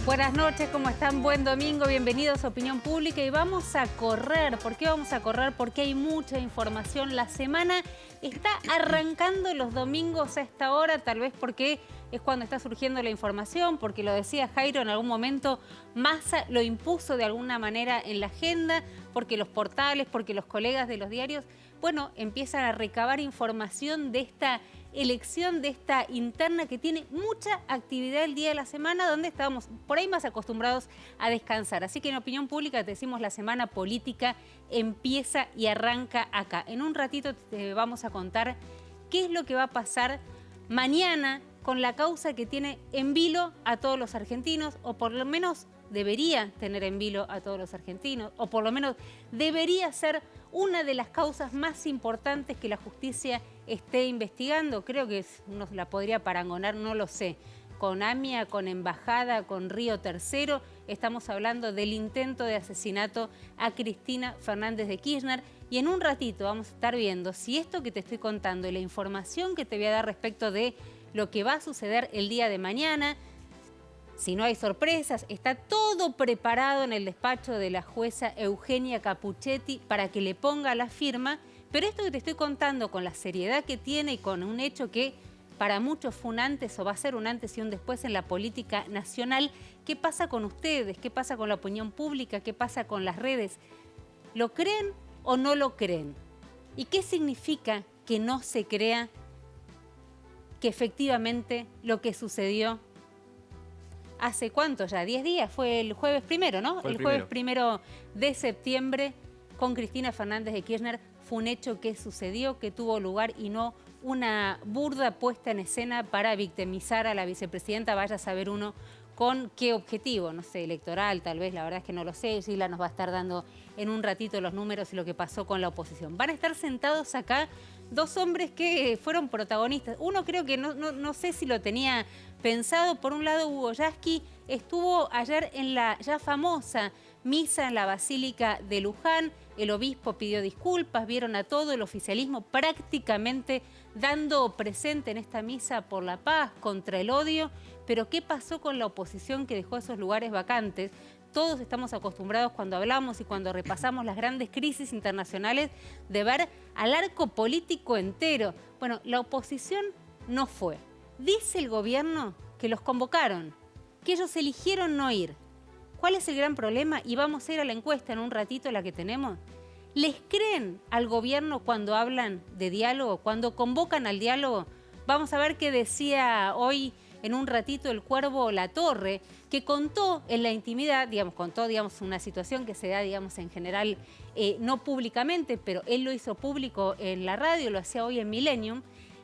Buenas noches, ¿cómo están? Buen domingo, bienvenidos a Opinión Pública y vamos a correr. ¿Por qué vamos a correr? Porque hay mucha información. La semana está arrancando los domingos a esta hora, tal vez porque es cuando está surgiendo la información, porque lo decía Jairo en algún momento, Massa lo impuso de alguna manera en la agenda, porque los portales, porque los colegas de los diarios, bueno, empiezan a recabar información de esta elección, de esta interna que tiene mucha actividad el día de la semana, donde estábamos por ahí más acostumbrados a descansar. Así que en Opinión Pública te decimos, la semana política empieza y arranca acá. En un ratito te vamos a contar qué es lo que va a pasar mañana con la causa que tiene en vilo a todos los argentinos, o por lo menos debería tener en vilo a todos los argentinos, o por lo menos debería ser una de las causas más importantes que la justicia esté investigando. Creo que uno la podría parangonar, no lo sé, con AMIA, con Embajada, con Río Tercero. Estamos hablando del intento de asesinato a Cristina Fernández de Kirchner. Y en un ratito vamos a estar viendo si esto que te estoy contando y la información que te voy a dar respecto de lo que va a suceder el día de mañana, si no hay sorpresas, está todo preparado en el despacho de la jueza Eugenia Capuchetti para que le ponga la firma. Pero esto que te estoy contando, con la seriedad que tiene y con un hecho que para muchos fue un antes o va a ser un antes y un después en la política nacional, ¿qué pasa con ustedes? ¿Qué pasa con la opinión pública? ¿Qué pasa con las redes? ¿Lo creen o no lo creen? ¿Y qué significa que no se crea que efectivamente lo que sucedió hace cuánto ya, 10 días, fue el jueves primero, ¿no? El jueves primero de septiembre con Cristina Fernández de Kirchner fue un hecho que sucedió, que tuvo lugar y no una burda puesta en escena para victimizar a la vicepresidenta, vaya a saber uno con qué objetivo, no sé, electoral tal vez, la verdad es que no lo sé. Gila nos va a estar dando en un ratito los números y lo que pasó con la oposición. Van a estar sentados acá dos hombres que fueron protagonistas. Uno creo que no sé si lo tenía pensado. Por un lado, Hugo Yasky estuvo ayer en la ya famosa misa en la Basílica de Luján. El obispo pidió disculpas, vieron a todo el oficialismo prácticamente dando presente en esta misa por la paz, contra el odio. Pero ¿qué pasó con la oposición que dejó esos lugares vacantes? Todos estamos acostumbrados cuando hablamos y cuando repasamos las grandes crisis internacionales de ver al arco político entero. Bueno, la oposición no fue. Dice el gobierno que los convocaron, que ellos eligieron no ir. ¿Cuál es el gran problema? Y vamos a ir a la encuesta en un ratito, la que tenemos. ¿Les creen al gobierno cuando hablan de diálogo, cuando convocan al diálogo? Vamos a ver qué decía hoy en un ratito el Cuervo Latorre, que contó en la intimidad, contó una situación que se da, en general, no públicamente, pero él lo hizo público en la radio, lo hacía hoy en Millennium,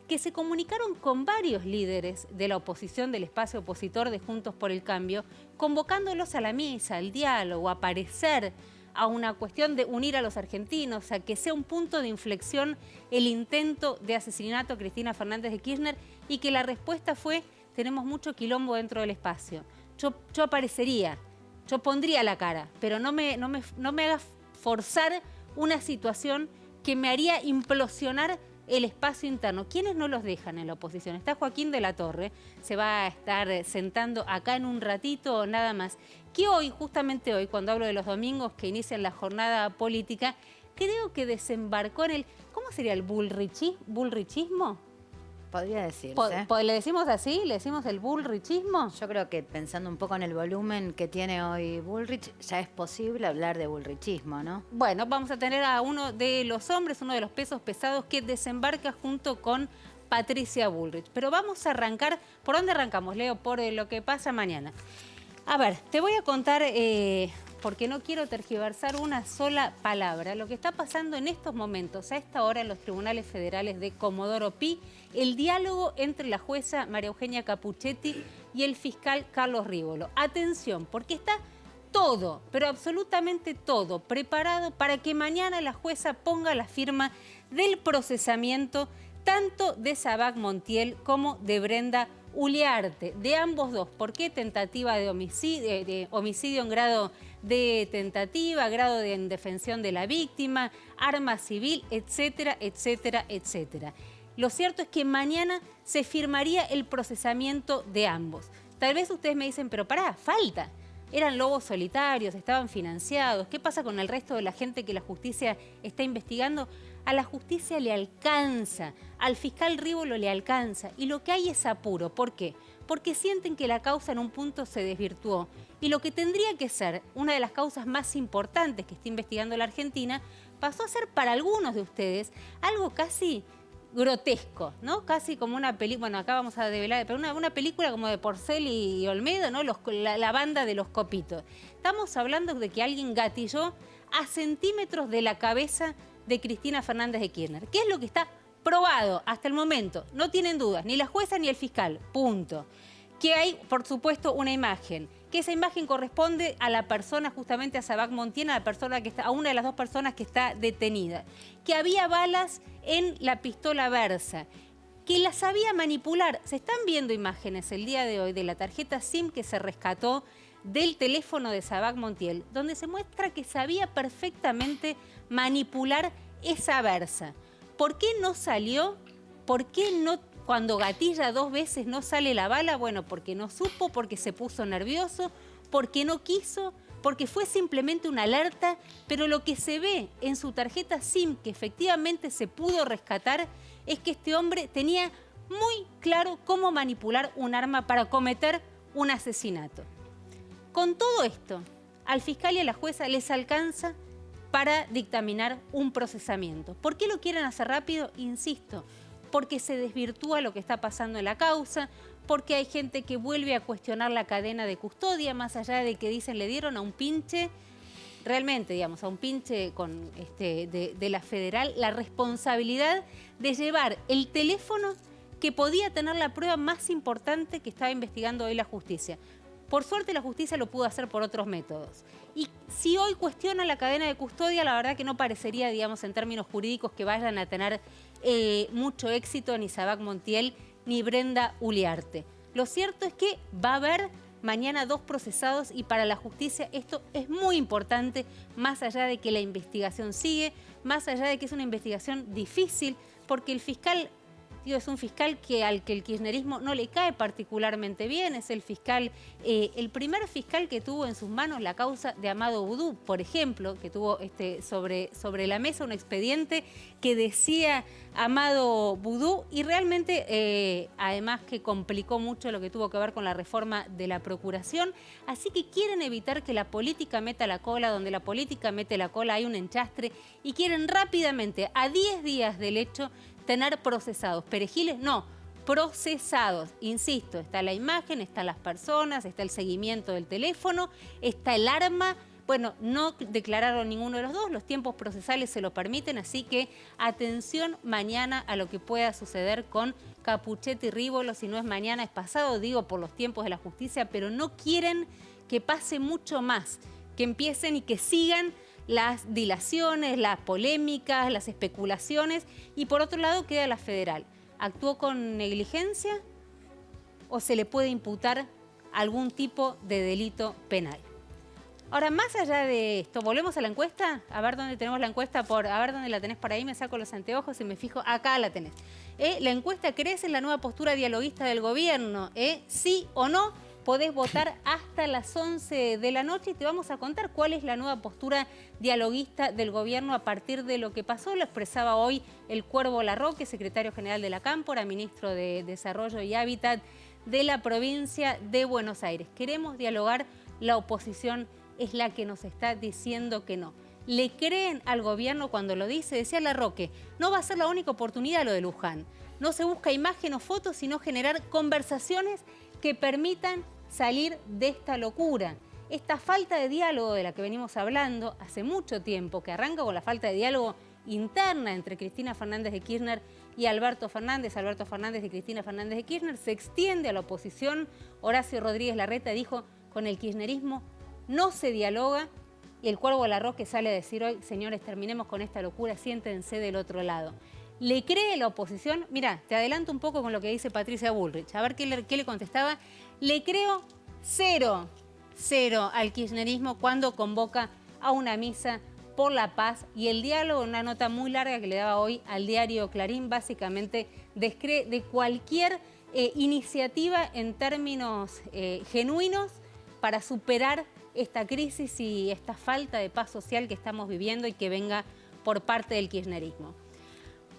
que se comunicaron con varios líderes de la oposición, del espacio opositor de Juntos por el Cambio, convocándolos a la mesa, al diálogo, a parecer a una cuestión de unir a los argentinos, a que sea un punto de inflexión el intento de asesinato a Cristina Fernández de Kirchner, y que la respuesta fue: tenemos mucho quilombo dentro del espacio. Yo aparecería, yo pondría la cara, pero no me hagas forzar una situación que me haría implosionar el espacio interno. ¿Quiénes no los dejan en la oposición? Está Joaquín de la Torre, se va a estar sentando acá en un ratito nada más, que hoy, justamente hoy, cuando hablo de los domingos que inician la jornada política, creo que desembarcó en el, ¿cómo sería el bullrichismo? Podría decirse. ¿Le decimos así? ¿Le decimos el bullrichismo? Yo creo que pensando un poco en el volumen que tiene hoy Bullrich, ya es posible hablar de bullrichismo, ¿no? Bueno, vamos a tener a uno de los hombres, uno de los pesos pesados que desembarca junto con Patricia Bullrich. Pero vamos a arrancar, ¿por dónde arrancamos, Leo? Por lo que pasa mañana. A ver, te voy a contar, porque no quiero tergiversar una sola palabra, lo que está pasando en estos momentos, a esta hora en los tribunales federales de Comodoro Pi, el diálogo entre la jueza María Eugenia Capuchetti y el fiscal Carlos Rívolo. Atención, porque está todo, pero absolutamente todo, preparado para que mañana la jueza ponga la firma del procesamiento tanto de Sabac Montiel como de Brenda Uliarte, de ambos dos. ¿Por qué? Tentativa de homicidio en grado de tentativa, grado de indefensión de la víctima, arma civil, etcétera, etcétera, etcétera. Lo cierto es que mañana se firmaría el procesamiento de ambos. Tal vez ustedes me dicen, pero pará, falta. Eran lobos solitarios, estaban financiados. ¿Qué pasa con el resto de la gente que la justicia está investigando? A la justicia le alcanza, al fiscal Rívolo le alcanza. Y lo que hay es apuro. ¿Por qué? Porque sienten que la causa en un punto se desvirtuó. Y lo que tendría que ser una de las causas más importantes que está investigando la Argentina, pasó a ser para algunos de ustedes algo casi grotesco, ¿no? Casi como una película, bueno, acá vamos a develar, pero una película como de Porcel y Olmedo, ¿no? La banda de los copitos. Estamos hablando de que alguien gatilló a centímetros de la cabeza de Cristina Fernández de Kirchner. ¿Qué es lo que está probado hasta el momento? No tienen dudas, ni la jueza ni el fiscal, punto. Que hay, por supuesto, una imagen, que esa imagen corresponde a la persona, justamente a Sabac Montiel, a una de las dos personas que está detenida. Que había balas en la pistola Versa, que la sabía manipular. Se están viendo imágenes el día de hoy de la tarjeta SIM que se rescató del teléfono de Sabac Montiel, donde se muestra que sabía perfectamente manipular esa Versa. ¿Por qué no salió? ¿Por qué no, cuando gatilla 2 veces no sale la bala? Bueno, porque no supo, porque se puso nervioso, porque no quiso, porque fue simplemente una alerta, pero lo que se ve en su tarjeta SIM, que efectivamente se pudo rescatar, es que este hombre tenía muy claro cómo manipular un arma para cometer un asesinato. Con todo esto, al fiscal y a la jueza les alcanza para dictaminar un procesamiento. ¿Por qué lo quieren hacer rápido? Insisto, porque se desvirtúa lo que está pasando en la causa, porque hay gente que vuelve a cuestionar la cadena de custodia, más allá de que dicen le dieron a un pinche, realmente, digamos, a un pinche de la federal, la responsabilidad de llevar el teléfono que podía tener la prueba más importante que estaba investigando hoy la justicia. Por suerte la justicia lo pudo hacer por otros métodos. Y si hoy cuestiona la cadena de custodia, la verdad que no parecería, digamos, en términos jurídicos, que vayan a tener mucho éxito ni Sabac Montiel ni Brenda Uliarte. Lo cierto es que va a haber mañana 2 procesados y para la justicia esto es muy importante, más allá de que la investigación sigue, más allá de que es una investigación difícil, porque el fiscal, es un fiscal al que el kirchnerismo no le cae particularmente bien, es el fiscal, el primer fiscal que tuvo en sus manos la causa de Amado Boudou, por ejemplo, que tuvo sobre la mesa un expediente que decía Amado Boudou y realmente además que complicó mucho lo que tuvo que ver con la reforma de la procuración, así que quieren evitar que la política meta la cola, donde la política mete la cola hay un enchastre y quieren rápidamente, a 10 días del hecho, tener procesados. Perejiles, no, procesados. Insisto, está la imagen, están las personas, está el seguimiento del teléfono, está el arma. Bueno, no declararon ninguno de los dos, los tiempos procesales se lo permiten, así que atención mañana a lo que pueda suceder con Capuchetti y Rívolo, si no es mañana es pasado, digo por los tiempos de la justicia, pero no quieren que pase mucho más, que empiecen y que sigan las dilaciones, las polémicas, las especulaciones, y por otro lado queda la federal. ¿Actuó con negligencia o se le puede imputar algún tipo de delito penal? Ahora, más allá de esto, volvemos a la encuesta, a ver dónde tenemos la encuesta, a ver dónde la tenés por ahí, me saco los anteojos y me fijo, acá la tenés. La encuesta, ¿crees en la nueva postura dialoguista del gobierno? ¿Sí o no? Podés votar hasta las 11 de la noche y te vamos a contar cuál es la nueva postura dialoguista del gobierno a partir de lo que pasó. Lo expresaba hoy el Cuervo Larroque, secretario general de la Cámpora, ministro de Desarrollo y Hábitat de la provincia de Buenos Aires. Queremos dialogar, la oposición es la que nos está diciendo que no. ¿Le creen al gobierno cuando lo dice? Decía Larroque, no va a ser la única oportunidad lo de Luján. No se busca imagen o fotos, sino generar conversaciones que permitan salir de esta locura. Esta falta de diálogo de la que venimos hablando hace mucho tiempo, que arranca con la falta de diálogo interna entre Cristina Fernández de Kirchner y Alberto Fernández y Cristina Fernández de Kirchner, se extiende a la oposición. Horacio Rodríguez Larreta dijo, con el kirchnerismo no se dialoga, y el Cuervo Larroque sale a decir hoy, señores, terminemos con esta locura, siéntense del otro lado. ¿Le cree la oposición? Mirá, te adelanto un poco con lo que dice Patricia Bullrich. A ver qué le contestaba. Le creo 0 al kirchnerismo cuando convoca a una misa por la paz y el diálogo, una nota muy larga que le daba hoy al diario Clarín, básicamente descree de cualquier iniciativa en términos genuinos para superar esta crisis y esta falta de paz social que estamos viviendo y que venga por parte del kirchnerismo.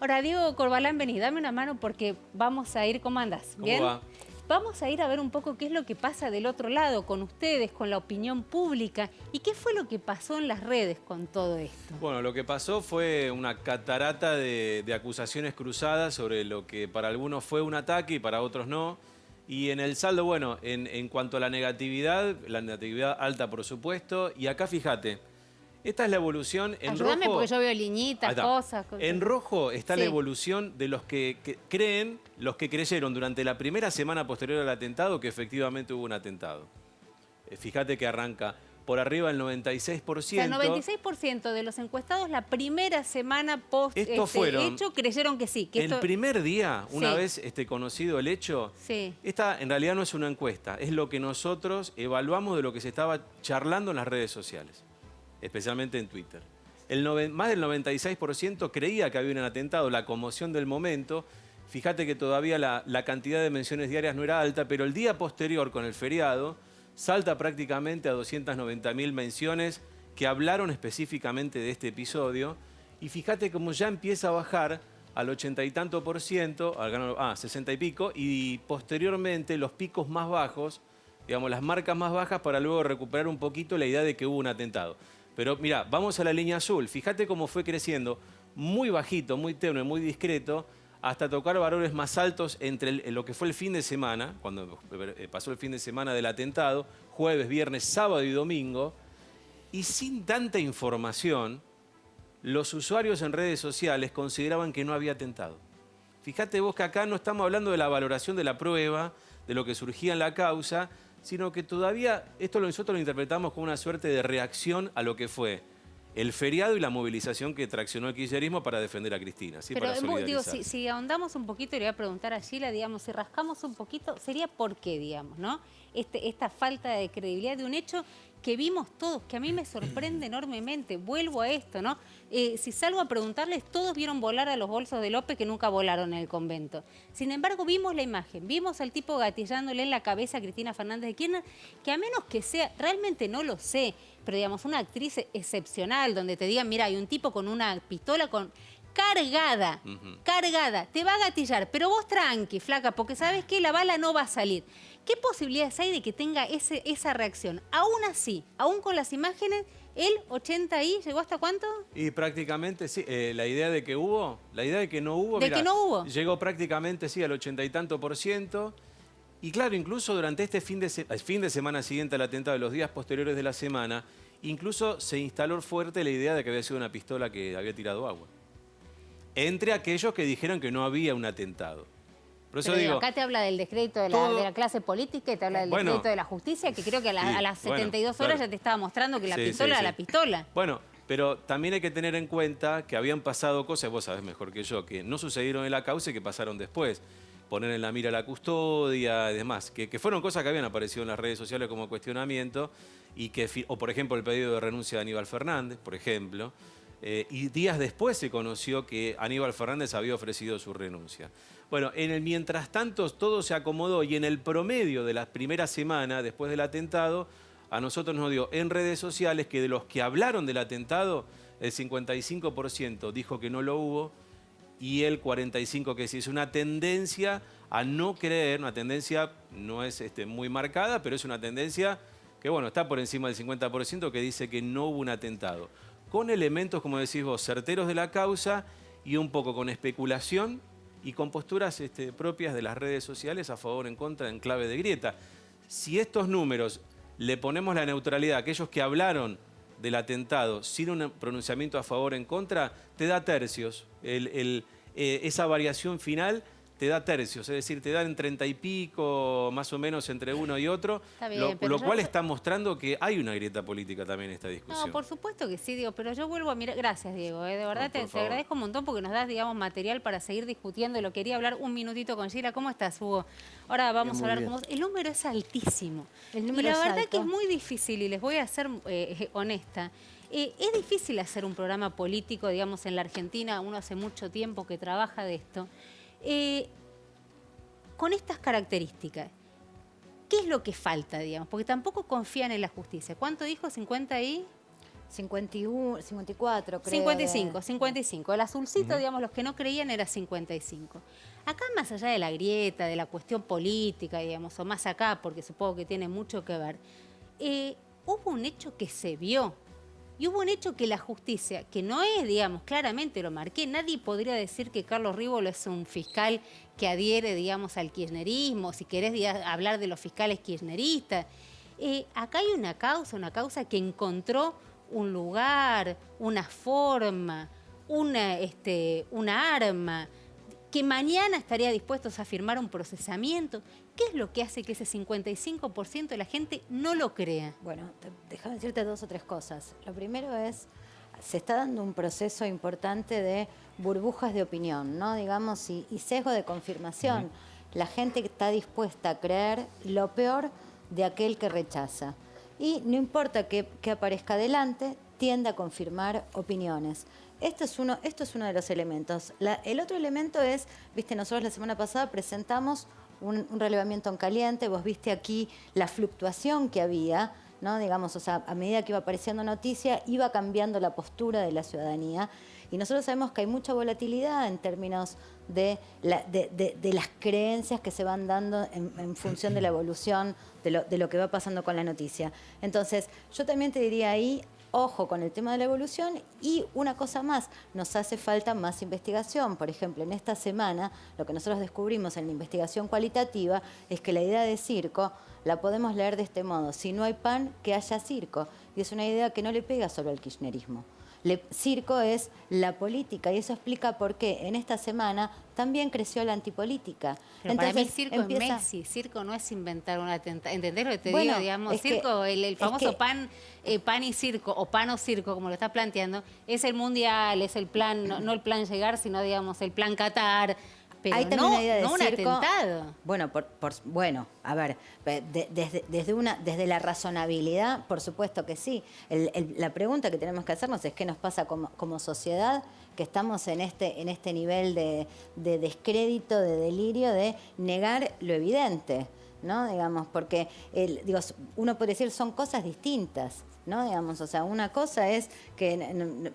Ahora, Diego Corbalán, vení, dame una mano porque vamos a ir, ¿cómo andás? ¿Bien? ¿Cómo va? Vamos a ir a ver un poco qué es lo que pasa del otro lado, con ustedes, con la opinión pública, y qué fue lo que pasó en las redes con todo esto. Bueno, lo que pasó fue una catarata de acusaciones cruzadas sobre lo que para algunos fue un ataque y para otros no. Y en el saldo, bueno, en cuanto a la negatividad alta por supuesto, y acá fíjate, esta es la evolución en Ayúdame rojo. Porque yo veo liñitas, cosas. En rojo está Sí. la evolución de los que creen, los que creyeron durante la primera semana posterior al atentado que efectivamente hubo un atentado. Fíjate que arranca por arriba el 96%. O sea, el 96% de los encuestados la primera semana post hecho creyeron que sí. Que el primer día, una Sí. vez conocido el hecho, Sí. esta en realidad no es una encuesta, es lo que nosotros evaluamos de lo que se estaba charlando en las redes sociales, especialmente en Twitter. Más del 96% creía que había un atentado, la conmoción del momento. Fíjate que todavía la cantidad de menciones diarias no era alta, pero el día posterior, con el feriado, salta prácticamente a 290.000 menciones que hablaron específicamente de este episodio. Y fíjate cómo ya empieza a bajar al 80 y tanto por ciento, 60 y pico, y posteriormente los picos más bajos, digamos las marcas más bajas, para luego recuperar un poquito la idea de que hubo un atentado. Pero mira, vamos a la línea azul. Fíjate cómo fue creciendo muy bajito, muy tenue, muy discreto, hasta tocar valores más altos entre lo que fue el fin de semana, cuando pasó el fin de semana del atentado, jueves, viernes, sábado y domingo, y sin tanta información, los usuarios en redes sociales consideraban que no había atentado. Fíjate vos que acá no estamos hablando de la valoración de la prueba, de lo que surgía en la causa, sino que todavía nosotros lo interpretamos como una suerte de reacción a lo que fue el feriado y la movilización que traccionó el kirchnerismo para defender a Cristina. ¿Sí? Pero Para digo, solidarizarse. si ahondamos un poquito, le voy a preguntar a Sheila, digamos, si rascamos un poquito, sería por qué, digamos, ¿no? Esta falta de credibilidad de un hecho que vimos todos, que a mí me sorprende enormemente. Vuelvo a esto, ¿no? Si salgo a preguntarles, todos vieron volar a los bolsos de López que nunca volaron en el convento. Sin embargo, vimos la imagen, vimos al tipo gatillándole en la cabeza a Cristina Fernández de Kirchner, que a menos que sea, realmente no lo sé, pero digamos, una actriz excepcional, donde te digan, mira, hay un tipo con una pistola cargada, cargada, te va a gatillar, pero vos tranqui, flaca, porque sabes que la bala no va a salir. ¿Qué posibilidades hay de que tenga esa reacción? Aún así, aún con las imágenes, el 80 y ¿llegó hasta cuánto? Y prácticamente sí, la idea de que no hubo, ¿De que no hubo? llegó prácticamente sí al 80 y tanto por ciento. Y claro, incluso durante este fin de semana siguiente al atentado, de los días posteriores de la semana, incluso se instaló fuerte la idea de que había sido una pistola que había tirado agua. Entre aquellos que dijeron que no había un atentado. Por eso Pero digo, acá te habla del descrédito de la clase política y te habla del descrédito de la justicia, que creo que a las 72 horas ya te estaba mostrando que la pistola era la pistola. Bueno, pero también hay que tener en cuenta que habían pasado cosas, vos sabés mejor que yo, que no sucedieron en la causa y que pasaron después. Poner en la mira la custodia y demás, que fueron cosas que habían aparecido en las redes sociales como cuestionamiento, o por ejemplo el pedido de renuncia de Aníbal Fernández, por ejemplo, y días después se conoció que Aníbal Fernández había ofrecido su renuncia. Bueno, en el mientras tanto todo se acomodó y en el promedio de la primera semana después del atentado, a nosotros nos dio en redes sociales que de los que hablaron del atentado, el 55% dijo que no lo hubo y el 45% que sí. Es una tendencia a no creer, una tendencia no es muy marcada, pero es una tendencia que bueno, está por encima del 50% que dice que no hubo un atentado. Con elementos, como decís vos, certeros de la causa y un poco con especulación y con posturas propias de las redes sociales a favor o en contra en clave de grieta. Si estos números le ponemos la neutralidad a aquellos que hablaron del atentado sin un pronunciamiento a favor o en contra, te da tercios. Esa variación final te da tercios, es decir, te dan en 30 y pico, más o menos entre uno y otro, Está bien, lo cual está mostrando que hay una grieta política también en esta discusión. No, por supuesto que sí, Diego, pero yo vuelvo a mirar. Gracias, Diego, de verdad No, te agradezco un montón porque nos das, digamos, material para seguir discutiendo. Lo quería hablar un minutito con Sheila. ¿Cómo estás, Hugo? Ahora vamos a hablar con vos. El número es altísimo. El número y la es verdad alto. que es muy difícil, y les voy a ser honesta. Es difícil hacer un programa político, digamos, en la Argentina. Uno hace mucho tiempo que trabaja de esto. con estas características, ¿qué es lo que falta, digamos? Porque tampoco confían en la justicia. ¿Cuánto dijo? ¿50 y...? 51, 54, creo. 55, 55. El azulcito, digamos, los que no creían era 55. Acá, más allá de la grieta, de la cuestión política, digamos, o más acá, porque supongo que tiene mucho que ver, hubo un hecho que se vio. Y hubo un hecho que la justicia, que no es, digamos, claramente lo marqué, nadie podría decir que Carlos Rívolo es un fiscal que adhiere, digamos, al kirchnerismo, si querés hablar de los fiscales kirchneristas. Acá hay una causa que encontró un lugar, una forma, una arma, que mañana estaría dispuestos a firmar un procesamiento. ¿Qué es lo que hace que ese 55% de la gente no lo crea? Bueno, déjame decirte 2 o 3 cosas. Lo primero es, se está dando un proceso importante de burbujas de opinión, ¿no? Digamos, y sesgo de confirmación. La gente que está dispuesta a creer lo peor de aquel que rechaza. Y no importa que aparezca adelante, tiende a confirmar opiniones. Esto es uno de los elementos. El otro elemento es, viste, nosotros la semana pasada presentamos un relevamiento en caliente, vos viste aquí la fluctuación que había, ¿no? Digamos, o sea, a medida que iba apareciendo noticia, iba cambiando la postura de la ciudadanía. Y nosotros sabemos que hay mucha volatilidad en términos de las creencias que se van dando en función de la evolución de lo que va pasando con la noticia. Entonces, yo también te diría ahí, ojo con el tema de la evolución, y una cosa más, nos hace falta más investigación. Por ejemplo, en esta semana, lo que nosotros descubrimos en la investigación cualitativa es que la idea de circo la podemos leer de este modo: si no hay pan, que haya circo. Y es una idea que no le pega solo al kirchnerismo. Circo es la política, y eso explica por qué en esta semana también creció la antipolítica. Pero entonces, para mí circo es Messi, circo no es inventar una tentación. ¿Entendés lo que te digo? Digamos, circo, el famoso pan y circo, o pan o circo, como lo estás planteando, es el mundial, es el plan, no el plan llegar, sino, digamos, el plan Qatar. Pero hay también una idea de no un circo, atentado. Bueno, bueno, a ver, desde la razonabilidad, por supuesto que sí. La pregunta que tenemos que hacernos es qué nos pasa como sociedad, que estamos en este nivel de descrédito, de delirio, de negar lo evidente, ¿no? Digamos, porque uno puede decir son cosas distintas, ¿no? Digamos, o sea, una cosa es que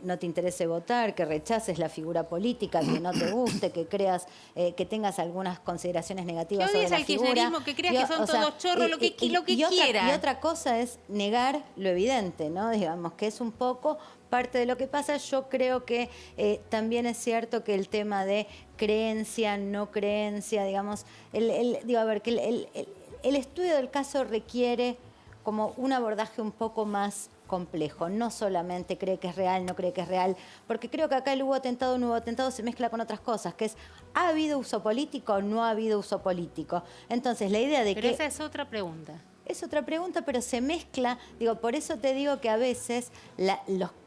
no te interese votar, que rechaces la figura política, que no te guste, que creas, que tengas algunas consideraciones negativas sobre la figura. Que creas que son todos chorros, lo que quieras. Y otra cosa es negar lo evidente, ¿no? Digamos, que es un poco parte de lo que pasa. Yo creo que también es cierto que el tema de creencia, no creencia, digamos, que el estudio del caso requiere como un abordaje un poco más complejo. No solamente cree que es real, no cree que es real, porque creo que acá el hubo atentado, no hubo atentado, se mezcla con otras cosas, que es, ¿ha habido uso político o no ha habido uso político? Entonces, la idea de Pero esa es otra pregunta. Es otra pregunta, pero se mezcla, por eso te digo que a veces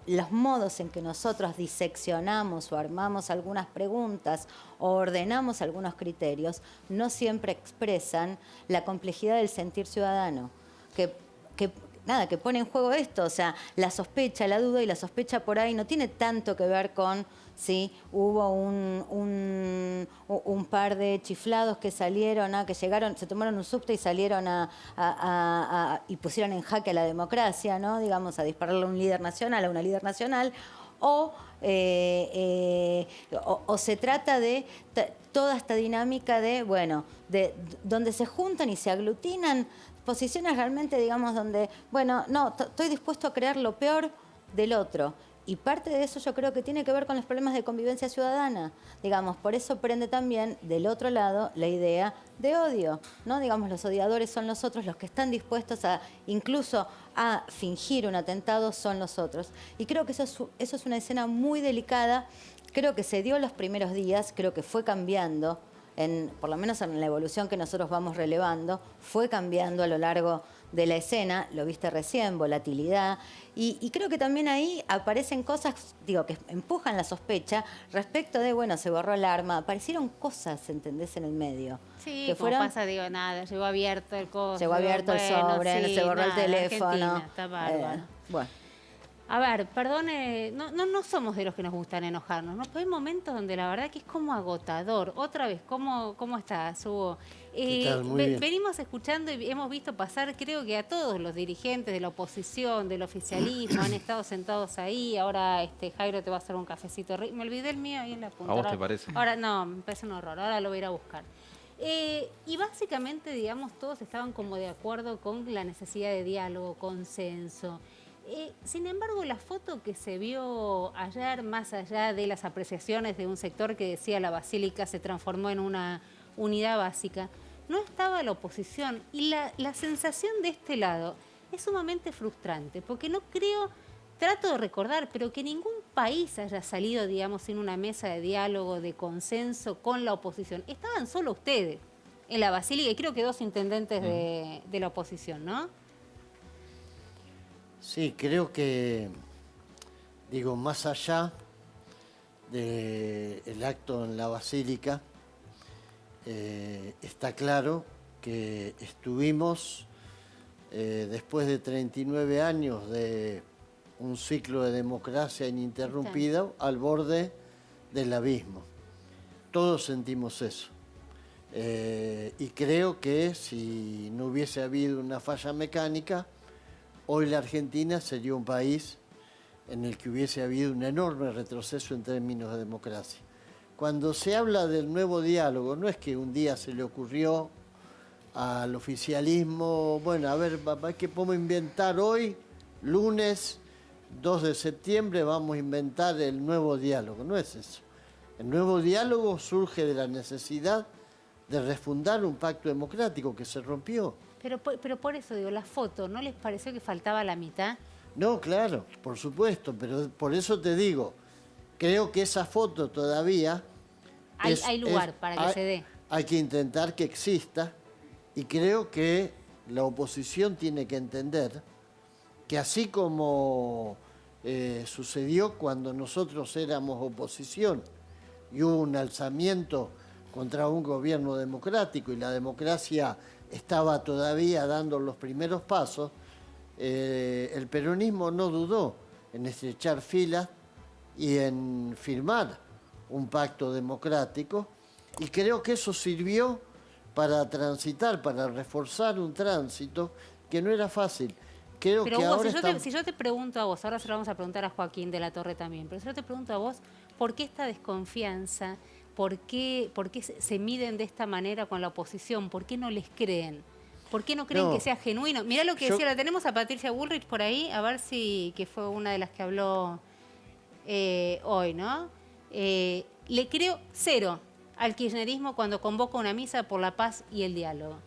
los modos en que nosotros diseccionamos o armamos algunas preguntas o ordenamos algunos criterios no siempre expresan la complejidad del sentir ciudadano, que pone en juego esto, o sea, la sospecha, la duda, y la sospecha por ahí no tiene tanto que ver con si hubo un par de chiflados que salieron, que llegaron, se tomaron un subte y salieron y pusieron en jaque a la democracia, ¿no? Digamos, a dispararle a un líder nacional, a una líder nacional, o se trata de toda esta dinámica de donde se juntan y se aglutinan posiciones realmente, digamos, donde, estoy dispuesto a creer lo peor del otro. Y parte de eso yo creo que tiene que ver con los problemas de convivencia ciudadana. Digamos, por eso prende también del otro lado la idea de odio, ¿no? Digamos, los odiadores son los otros, los que están dispuestos incluso a fingir un atentado son los otros. Y creo que eso es una escena muy delicada. Creo que se dio los primeros días, creo que fue cambiando, por lo menos en la evolución que nosotros vamos relevando, fue cambiando a lo largo de la escena, lo viste recién, volatilidad, y creo que también ahí aparecen cosas, que empujan la sospecha respecto de, se borró el arma, aparecieron cosas, ¿entendés?, en el medio. Sí, que como pasa, nada, llegó abierto el coso. Llegó abierto el sobre, se borró el teléfono. Argentina, está bárbaro. Bueno. A ver, perdone, no somos de los que nos gustan enojarnos, ¿no? Pero hay momentos donde la verdad que es como agotador. Otra vez, ¿cómo estás, Hugo? ¿Qué tal? Muy bien. Venimos escuchando y hemos visto pasar, creo que a todos los dirigentes de la oposición, del oficialismo, han estado sentados ahí. Ahora Jairo te va a hacer un cafecito. Me olvidé el mío ahí en la punta. ¿A vos te parece? Ahora no, me parece un horror, ahora lo voy a ir a buscar. Y básicamente, digamos, todos estaban como de acuerdo con la necesidad de diálogo, consenso. Sin embargo, la foto que se vio ayer, más allá de las apreciaciones de un sector que decía la Basílica se transformó en una unidad básica, no estaba la oposición. Y la sensación de este lado es sumamente frustrante, porque no creo, trato de recordar, pero que ningún país haya salido, digamos, sin una mesa de diálogo, de consenso con la oposición. Estaban solo ustedes en la Basílica y creo que 2 intendentes de la oposición, ¿no? Sí, creo que, digo, más allá del acto en la Basílica, está claro que estuvimos, después de 39 años de un ciclo de democracia ininterrumpida, al borde del abismo. Todos sentimos eso. Y creo que si no hubiese habido una falla mecánica, hoy la Argentina sería un país en el que hubiese habido un enorme retroceso en términos de democracia. Cuando se habla del nuevo diálogo, no es que un día se le ocurrió al oficialismo, bueno, a ver, ¿qué podemos inventar hoy? Lunes 2 de septiembre vamos a inventar el nuevo diálogo. No es eso. El nuevo diálogo surge de la necesidad de refundar un pacto democrático que se rompió. Pero por eso digo, la foto, ¿no les pareció que faltaba la mitad? No, claro, por supuesto, pero por eso te digo, creo que esa foto todavía... Hay lugar para que se dé. Hay que intentar que exista y creo que la oposición tiene que entender que así como sucedió cuando nosotros éramos oposición y hubo un alzamiento contra un gobierno democrático y la democracia estaba todavía dando los primeros pasos, el peronismo no dudó en estrechar filas y en firmar un pacto democrático, y creo que eso sirvió para transitar, para reforzar un tránsito que no era fácil. Creo pero que Hugo, ahora si yo te pregunto a vos, ahora se lo vamos a preguntar a Joaquín de la Torre también, pero si yo te pregunto a vos, ¿por qué esta desconfianza? ¿Por qué se miden de esta manera con la oposición? ¿Por qué no les creen? ¿Por qué no creen que sea genuino? Mirá lo que decía, la tenemos a Patricia Bullrich por ahí, a ver si, que fue una de las que habló hoy, ¿no? Le creo 0 al kirchnerismo cuando convoca una misa por la paz y el diálogo.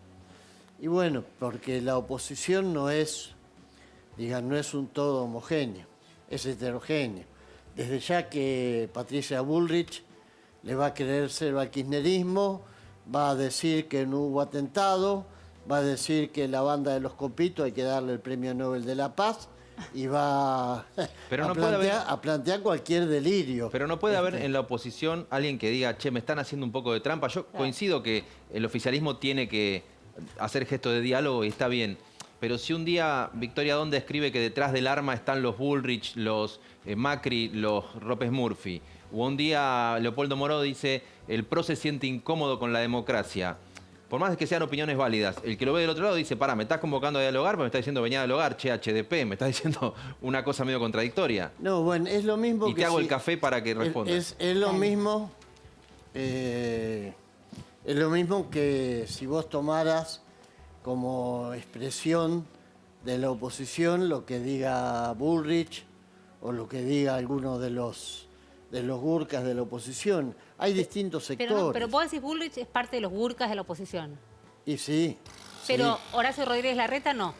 Y bueno, porque la oposición no es un todo homogéneo, es heterogéneo. Desde ya que Patricia Bullrich le va a querer 0 al kirchnerismo, va a decir que no hubo atentado, va a decir que la banda de los Copitos hay que darle el Premio Nobel de la Paz y va a plantear cualquier delirio. Pero no puede haber en la oposición alguien que diga, che, me están haciendo un poco de trampa. Yo coincido que el oficialismo tiene que hacer gestos de diálogo y está bien. Pero si un día Victoria Donda escribe que detrás del arma están los Bullrich, los Macri, los López Murphy, o un día Leopoldo Moró dice, el PRO se siente incómodo con la democracia. Por más que sean opiniones válidas, el que lo ve del otro lado dice, pará, me estás convocando a dialogar, pero me estás diciendo venía a dialogar, che, HDP, me estás diciendo una cosa medio contradictoria. No, bueno, es lo mismo y que... te hago el café para que respondas. Es lo mismo... es lo mismo que si vos tomaras como expresión de la oposición lo que diga Bullrich o lo que diga alguno de los gurkas de la oposición. Hay distintos sectores. Pero vos decís Bullrich es parte de los gurkas de la oposición. Y sí. Pero sí. Horacio Rodríguez Larreta no.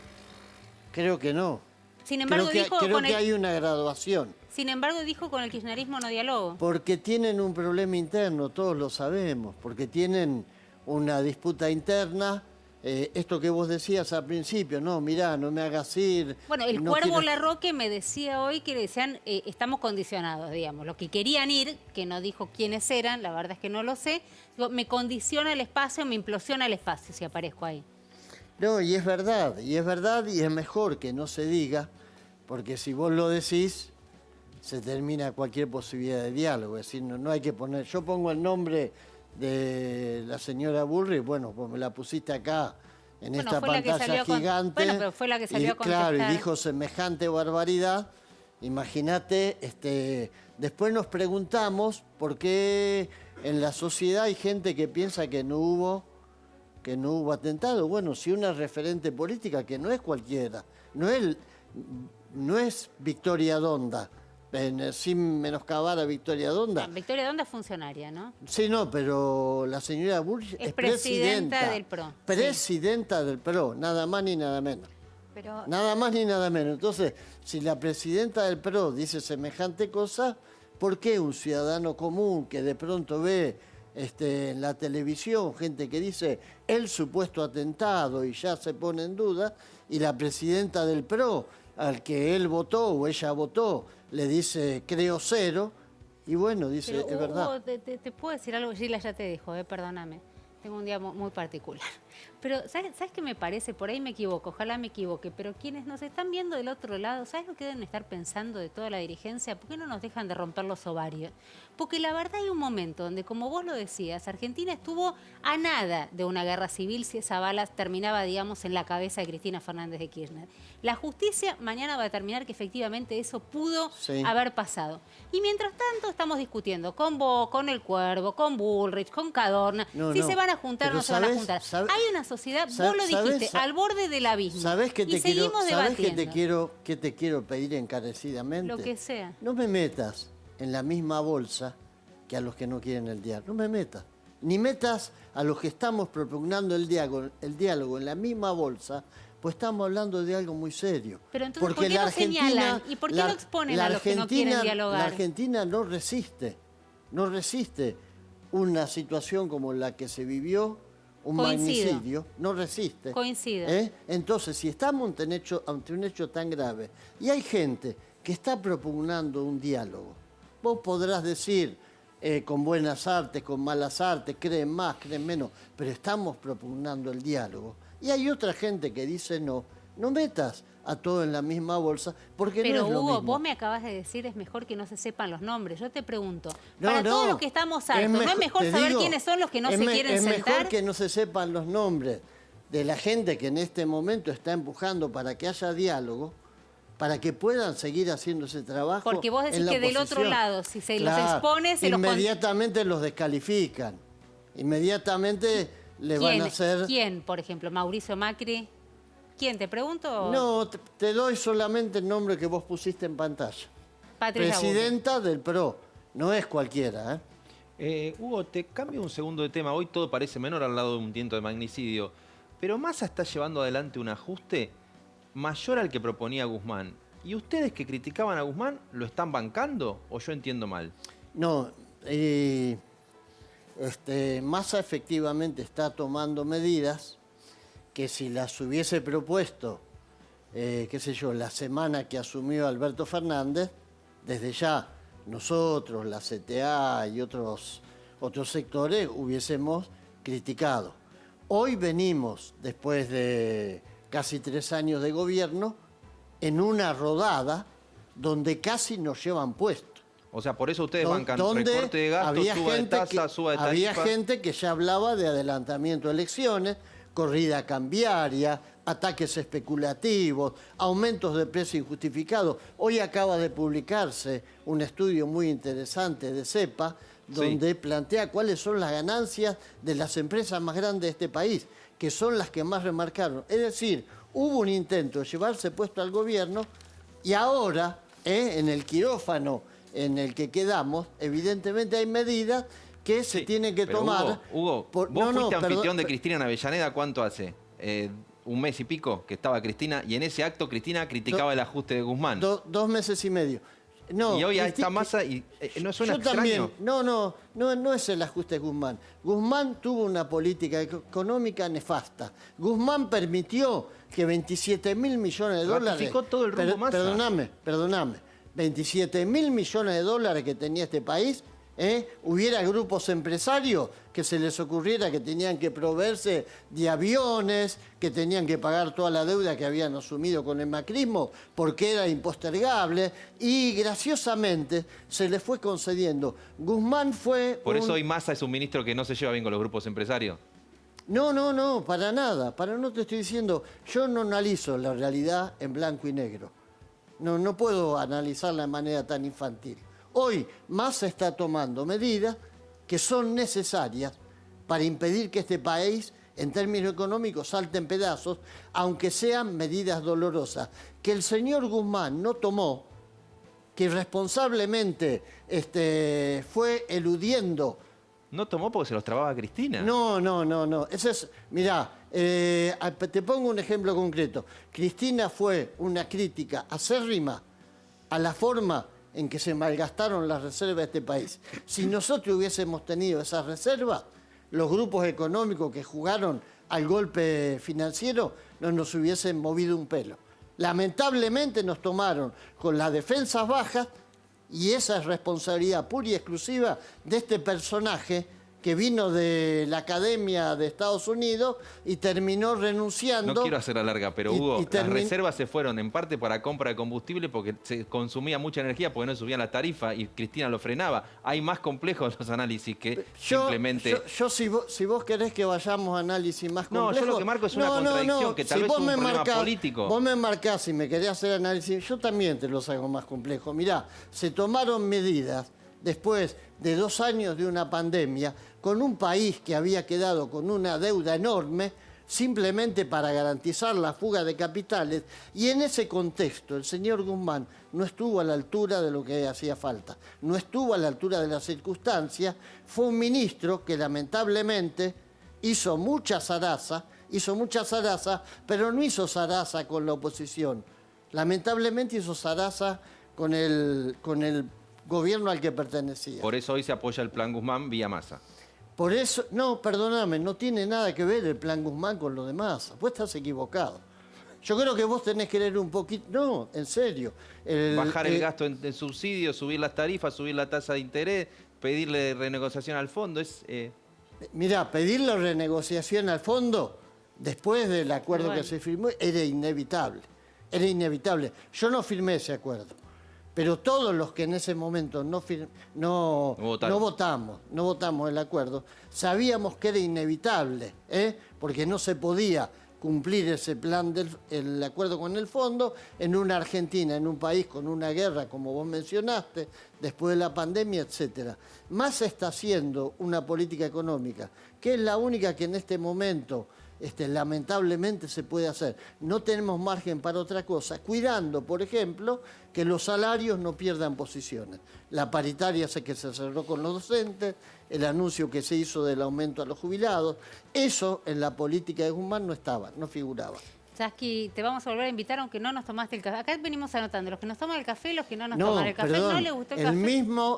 Creo que no. Sin embargo, creo que hay una graduación. Sin embargo, dijo con el kirchnerismo no dialogo. Porque tienen un problema interno, todos lo sabemos. Porque tienen una disputa interna. Esto que vos decías al principio, no, mirá, no me hagas ir. Bueno, el Cuervo Larroque me decía hoy que decían, estamos condicionados, digamos. Lo que querían ir, que no dijo quiénes eran, la verdad es que no lo sé, digo, me condiciona el espacio, me implosiona el espacio si aparezco ahí. No, y es verdad, y es mejor que no se diga, porque si vos lo decís, se termina cualquier posibilidad de diálogo. Es decir, no hay que poner... Yo pongo el nombre de la señora Bullrich, bueno, pues me la pusiste acá en esta pantalla gigante. Bueno, pero fue la que salió a contestar. Claro, y dijo semejante barbaridad. Imagínate, después nos preguntamos por qué en la sociedad hay gente que piensa que no hubo atentado. Bueno, si una referente política, que no es cualquiera, no es Victoria Donda, sin menoscabar a Victoria Donda. Victoria Donda es funcionaria, ¿no? Sí, no, pero la señora Bullrich es presidenta del PRO. Presidenta del PRO, nada más ni nada menos. Pero Nada más ni nada menos. Entonces, si la presidenta del PRO dice semejante cosa, ¿por qué un ciudadano común que de pronto ve en la televisión gente que dice el supuesto atentado y ya se pone en duda, y la presidenta del PRO, al que él votó o ella votó, le dice creo cero, y bueno, dice, Pero, es verdad. Te puedo decir algo, Gila, ya te dijo, perdóname. Tengo un día muy particular. Pero, ¿sabes qué me parece? Por ahí me equivoco, ojalá me equivoque, pero quienes nos están viendo del otro lado, ¿sabes lo que deben estar pensando de toda la dirigencia? ¿Por qué no nos dejan de romper los ovarios? Porque la verdad hay un momento donde, como vos lo decías, Argentina estuvo a nada de una guerra civil si esa bala terminaba, digamos, en la cabeza de Cristina Fernández de Kirchner. La justicia mañana va a determinar que efectivamente eso pudo haber pasado. Y mientras tanto estamos discutiendo con vos, con El Cuervo, con Bullrich, con Cadorna, si se van a juntar o no se van a juntar. Hay una sociedad, vos lo dijiste, al borde del abismo. ¿Sabés qué te seguimos debatiendo. ¿Qué te quiero pedir encarecidamente? Lo que sea. No me metas en la misma bolsa que a los que no quieren el diálogo. No me metas. Ni metas a los que estamos propugnando el diálogo en la misma bolsa, pues estamos hablando de algo muy serio. Pero entonces, ¿por qué no señalan y por qué no exponen a los que no quieren dialogar? La Argentina no resiste una situación como la que se vivió, un magnicidio, no resiste. Coincido. Entonces, si estamos ante un hecho tan grave y hay gente que está propugnando un diálogo, vos podrás decir con buenas artes, con malas artes, creen más, creen menos, pero estamos propugnando el diálogo. Y hay otra gente que dice no metas a todo en la misma bolsa, porque pero, no es lo Hugo, mismo. vos me acabas de decir es mejor que no se sepan los nombres. Yo te pregunto, para todos los que estamos hartos, ¿no es mejor saber quiénes son los que no se quieren sentar? Es mejor que no se sepan los nombres de la gente que en este momento está empujando para que haya diálogo, para que puedan seguir haciendo ese trabajo. Porque vos decís que del otro lado, si se los expone, se inmediatamente los descalifican. Inmediatamente le van a hacer... ¿Quién, por ejemplo? ¿Mauricio Macri? ¿Quién? ¿Te pregunto? No, te doy solamente el nombre que vos pusiste en pantalla. Patricia Presidenta del PRO. No es cualquiera, Hugo, te cambio un segundo de tema. Hoy todo parece menor al lado de un intento de magnicidio. Pero Massa está llevando adelante un ajuste mayor al que proponía Guzmán. ¿Y ustedes que criticaban a Guzmán lo están bancando o yo entiendo mal? No, Massa efectivamente está tomando medidas que si las hubiese propuesto, qué sé yo, la semana que asumió Alberto Fernández, desde ya nosotros, la CTA y otros sectores hubiésemos criticado. Hoy venimos, después de casi 3 años de gobierno, en una rodada donde casi nos llevan puesto. O sea, por eso ustedes bancan recorte de gastos, suba de tasa, suba de tarifa. Había gente que ya hablaba de adelantamiento de elecciones, corrida cambiaria, ataques especulativos, aumentos de precio injustificados. Hoy acaba de publicarse un estudio muy interesante de CEPA, donde plantea cuáles son las ganancias de las empresas más grandes de este país, que son las que más remarcaron. Es decir, hubo un intento de llevarse puesto al gobierno y ahora, en el quirófano en el que quedamos, evidentemente hay medidas que se tienen que tomar. Hugo, vos fuiste anfitrión de Cristina en Avellaneda, ¿cuánto hace? 1 mes y pico que estaba Cristina, y en ese acto Cristina criticaba el ajuste de Guzmán. 2 meses y medio. No, y hoy está Massa y no suena extraño. No es el ajuste de Guzmán. Guzmán tuvo una política económica nefasta. Guzmán permitió que 27.000 millones de dólares... Ratificó todo el rumbo Massa. Perdóname. 27.000 millones de dólares que tenía este país Hubiera grupos empresarios que se les ocurriera que tenían que proveerse de aviones, que tenían que pagar toda la deuda que habían asumido con el macrismo porque era impostergable, y graciosamente se les fue concediendo. Guzmán fue... Por eso hoy Massa es un ministro que no se lleva bien con los grupos empresarios. No, para nada. No te estoy diciendo, yo no analizo la realidad en blanco y negro. No puedo analizarla de manera tan infantil. Hoy Massa está tomando medidas que son necesarias para impedir que este país, en términos económicos, salte en pedazos, aunque sean medidas dolorosas. Que el señor Guzmán no tomó, que irresponsablemente fue eludiendo. No tomó porque se los trababa Cristina. No. Ese es, mirá, te pongo un ejemplo concreto. Cristina fue una crítica acérrima a la forma en que se malgastaron las reservas de este país. Si nosotros hubiésemos tenido esas reservas, los grupos económicos que jugaron al golpe financiero no nos hubiesen movido un pelo. Lamentablemente nos tomaron con las defensas bajas, y esa es responsabilidad pura y exclusiva de este personaje que vino de la Academia de Estados Unidos y terminó renunciando. No quiero hacerla larga, pero Hugo, las reservas se fueron en parte para compra de combustible porque se consumía mucha energía porque no subían la tarifa y Cristina lo frenaba. Hay más complejos los análisis que simplemente... Si vos querés que vayamos a análisis más complejos... No, yo lo que marco es una contradicción que tal vez es un problema político. Vos me marcás y me querés hacer análisis, yo también te los hago más complejos. Mirá, se tomaron medidas después de 2 años de una pandemia, con un país que había quedado con una deuda enorme, simplemente para garantizar la fuga de capitales, y en ese contexto el señor Guzmán no estuvo a la altura de lo que hacía falta, no estuvo a la altura de las circunstancias, fue un ministro que lamentablemente hizo mucha zaraza, pero no hizo zaraza con la oposición, lamentablemente hizo zaraza con el gobierno al que pertenecía. Por eso hoy se apoya el plan Guzmán vía Massa. Por eso, no, perdóname, no tiene nada que ver el plan Guzmán con lo de Massa. Vos estás equivocado. Yo creo que vos tenés que leer un poquito... No, en serio. Bajar el gasto en subsidios, subir las tarifas, subir la tasa de interés, pedirle renegociación al fondo. Mirá, pedirle renegociación al fondo después del acuerdo que se firmó era inevitable. Era inevitable. Yo no firmé ese acuerdo. Pero todos los que en ese momento no votamos el acuerdo, sabíamos que era inevitable, porque no se podía cumplir ese plan el acuerdo con el fondo en una Argentina, en un país con una guerra, como vos mencionaste, después de la pandemia, etcétera. Massa está haciendo una política económica, que es la única que en este momento lamentablemente se puede hacer. No tenemos margen para otra cosa, cuidando, por ejemplo, que los salarios no pierdan posiciones. La paritaria que se cerró con los docentes, el anuncio que se hizo del aumento a los jubilados, eso en la política de Guzmán no estaba, no figuraba. Sasky, te vamos a volver a invitar aunque no nos tomaste el café. Acá venimos anotando, los que nos toman el café, los que no nos toman el café. Perdón, ¿No le gustó el café?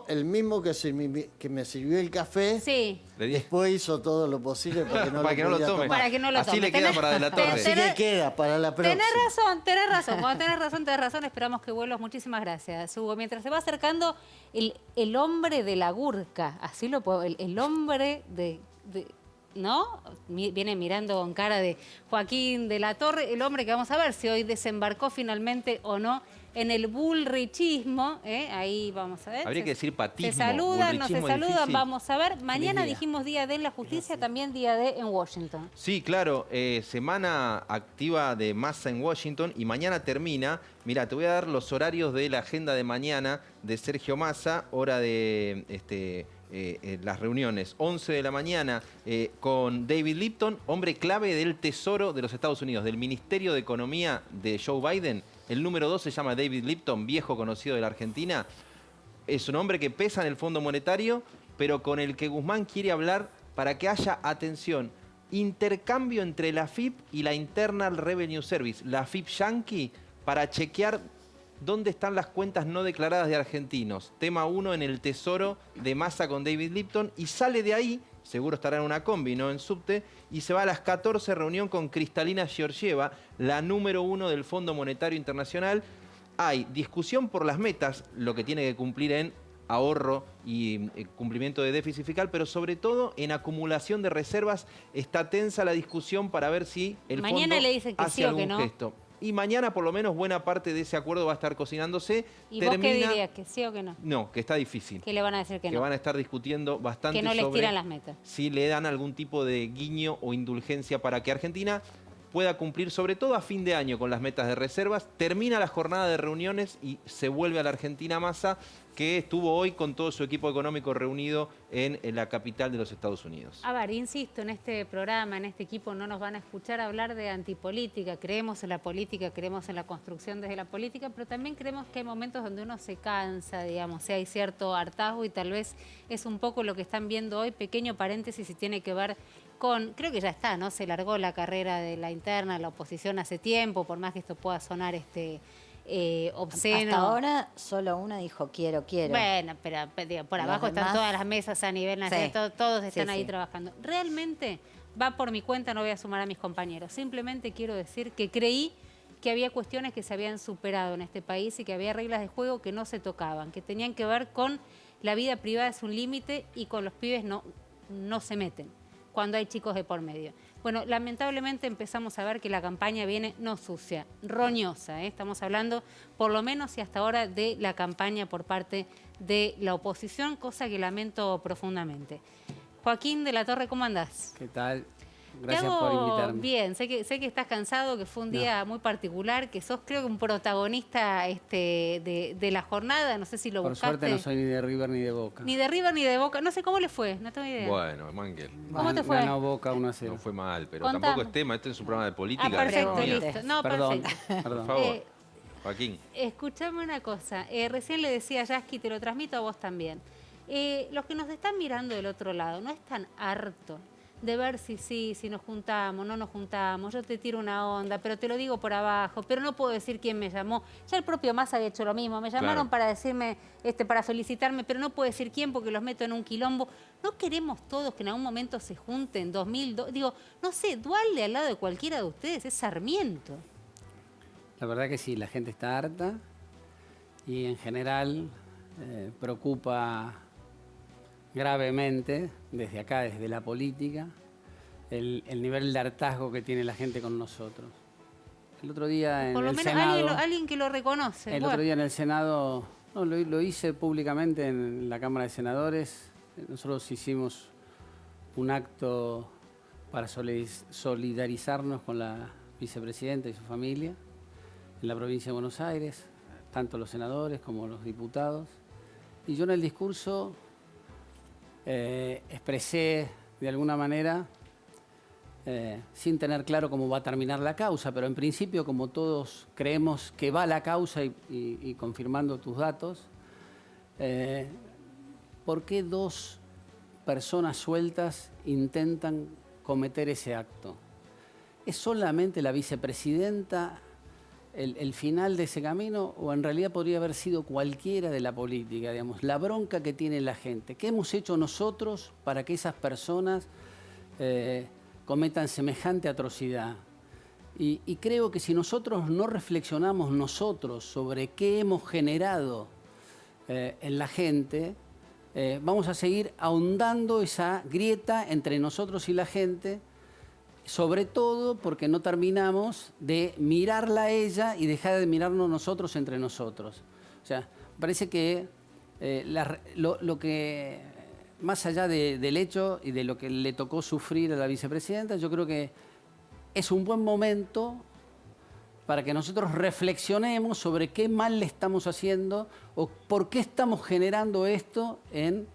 El mismo que me sirvió el café, sí. Después hizo todo lo posible para que no lo tome. Para que no lo tome. Así le queda para delatarle. Así que queda para la próxima. Tenés razón. Cuando tenés razón. Esperamos que vuelvas. Muchísimas gracias, Hugo. Mientras se va acercando el hombre de la Gurka, así lo puedo, el hombre de ¿no? Viene mirando con cara de Joaquín de la Torre, el hombre que vamos a ver si hoy desembarcó finalmente o no en el bullrichismo. Ahí vamos a ver. Habría que decir patismo. Se saludan, no se saludan, difícil. Vamos a ver. Mañana dijimos Día D en la Justicia, también Día D en Washington. Sí, claro. Semana activa de Massa en Washington y mañana termina. Mira, te voy a dar los horarios de la agenda de mañana de Sergio Massa, hora de las reuniones. 11 de la mañana con David Lipton, hombre clave del Tesoro de los Estados Unidos, del Ministerio de Economía de Joe Biden. El número 2 se llama David Lipton, viejo conocido de la Argentina. Es un hombre que pesa en el Fondo Monetario, pero con el que Guzmán quiere hablar para que haya, atención, intercambio entre la AFIP y la Internal Revenue Service, la AFIP Yankee, para chequear dónde están las cuentas no declaradas de argentinos. Tema 1 en el Tesoro de Massa con David Lipton, y sale de ahí, seguro estará en una combi, no en subte, y se va a las 14 reunión con Kristalina Georgieva, la número 1 del Fondo Monetario Internacional. Hay discusión por las metas, lo que tiene que cumplir en ahorro y cumplimiento de déficit fiscal, pero sobre todo en acumulación de reservas. Está tensa la discusión para ver si el Mañana fondo le dicen que hace sí o algún que no. gesto. Y mañana por lo menos buena parte de ese acuerdo va a estar cocinándose. ¿Y vos qué dirías? ¿Que sí o que no? No, que está difícil. Que le van a decir que Que no. van a estar discutiendo bastante Que no les sobre tiran las metas. si le dan algún tipo de guiño o indulgencia para que Argentina pueda cumplir, sobre todo a fin de año, con las metas de reservas. Termina la jornada de reuniones y se vuelve a la Argentina Massa, que estuvo hoy con todo su equipo económico reunido en la capital de los Estados Unidos. A ver, insisto, en este programa, en este equipo, no nos van a escuchar hablar de antipolítica. Creemos en la política, creemos en la construcción desde la política, pero también creemos que hay momentos donde uno se cansa, digamos, hay cierto hartazgo y tal vez es un poco lo que están viendo hoy. Pequeño paréntesis y tiene que ver con, creo que ya está, ¿no? Se largó la carrera de la interna, la oposición hace tiempo, por más que esto pueda sonar obsceno. Hasta ahora solo una dijo quiero. Bueno, pero digo, por Los abajo están demás- todas las mesas a nivel nacional, Sí. todos están Sí, ahí sí. trabajando. Realmente va por mi cuenta, no voy a sumar a mis compañeros. Simplemente quiero decir que creí que había cuestiones que se habían superado en este país y que había reglas de juego que no se tocaban, que tenían que ver con la vida privada es un límite y con los pibes no se meten cuando hay chicos de por medio. Bueno, lamentablemente empezamos a ver que la campaña viene no sucia, roñosa. Estamos hablando, por lo menos y hasta ahora, de la campaña por parte de la oposición, cosa que lamento profundamente. Joaquín de la Torre, ¿cómo andás? ¿Qué tal? Te Gracias hago por invitarme. bien, sé que estás cansado, que fue un día muy particular, que sos creo que un protagonista de la jornada, no sé si lo Por buscaste. suerte no soy ni de River ni de Boca. Ni de River ni de Boca, no sé cómo le fue, no tengo idea. Bueno, Mangel, ¿Cómo te fue? Ganó Boca 1-0. no fue mal, pero Contame. tampoco es tema. Este es un programa de política. Perfecto, Pregunte. listo. No, Perdón, perfecto. perdón. Por favor, Eh, Joaquín. Escuchame una cosa, recién le decía a Yasky, te lo transmito a vos también. Los que nos están mirando del otro lado, ¿no están hartos de ver si nos juntamos, no nos juntamos? Yo te tiro una onda, pero te lo digo por abajo, pero no puedo decir quién me llamó. Ya el propio Massa había hecho lo mismo, me llamaron Claro. para decirme, para felicitarme, pero no puedo decir quién porque los meto en un quilombo. ¿No queremos todos que en algún momento se junten? 2002, digo, no sé, Dualde al lado de cualquiera de ustedes es Sarmiento. La verdad que sí, la gente está harta y en general preocupa gravemente desde acá, desde la política, el nivel de hartazgo que tiene la gente con nosotros. El otro día en Por lo el menos Senado, alguien que lo reconoce. el Bueno. otro día en el Senado, no, lo hice públicamente en la Cámara de Senadores. Nosotros hicimos un acto para solidarizarnos con la vicepresidenta y su familia en la provincia de Buenos Aires, tanto los senadores como los diputados. Y yo en el discurso expresé de alguna manera, sin tener claro cómo va a terminar la causa, pero en principio, como todos creemos que va la causa y confirmando tus datos, ¿por qué dos personas sueltas intentan cometer ese acto? ¿Es solamente la vicepresidenta el final de ese camino o en realidad podría haber sido cualquiera de la política? Digamos, la bronca que tiene la gente. ¿Qué hemos hecho nosotros para que esas personas cometan semejante atrocidad? Y creo que si nosotros no reflexionamos nosotros sobre qué hemos generado en la gente, vamos a seguir ahondando esa grieta entre nosotros y la gente, sobre todo porque no terminamos de mirarla a ella y dejar de mirarnos nosotros entre nosotros. O sea, parece que lo que, más allá del hecho y de lo que le tocó sufrir a la vicepresidenta, yo creo que es un buen momento para que nosotros reflexionemos sobre qué mal le estamos haciendo o por qué estamos generando esto en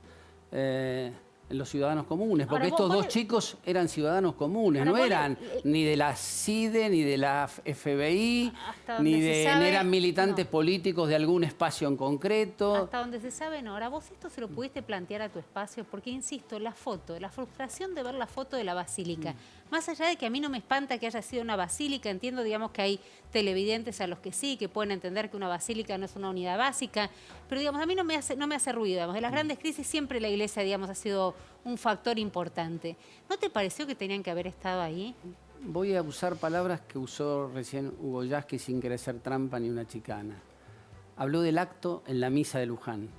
los ciudadanos comunes, porque Ahora, vos- estos dos vos- chicos eran ciudadanos comunes, Ahora, no vos- eran ni de la CIDE, ni de la FBI, Hasta donde ni se sabe, no eran militantes no. políticos de algún espacio en concreto. Hasta donde se sabe, no. Ahora, vos esto se lo pudiste plantear a tu espacio, porque insisto, la foto, la frustración de ver la foto de la basílica. Más allá de que a mí no me espanta que haya sido una basílica, entiendo, digamos, que hay televidentes a los que sí, que pueden entender que una basílica no es una unidad básica, pero digamos, a mí no me hace ruido. Digamos. De las grandes crisis siempre la iglesia, digamos, ha sido un factor importante. ¿No te pareció que tenían que haber estado ahí? Voy a usar palabras que usó recién Hugo Yasky sin querer ser trampa ni una chicana. Habló del acto en la misa de Luján.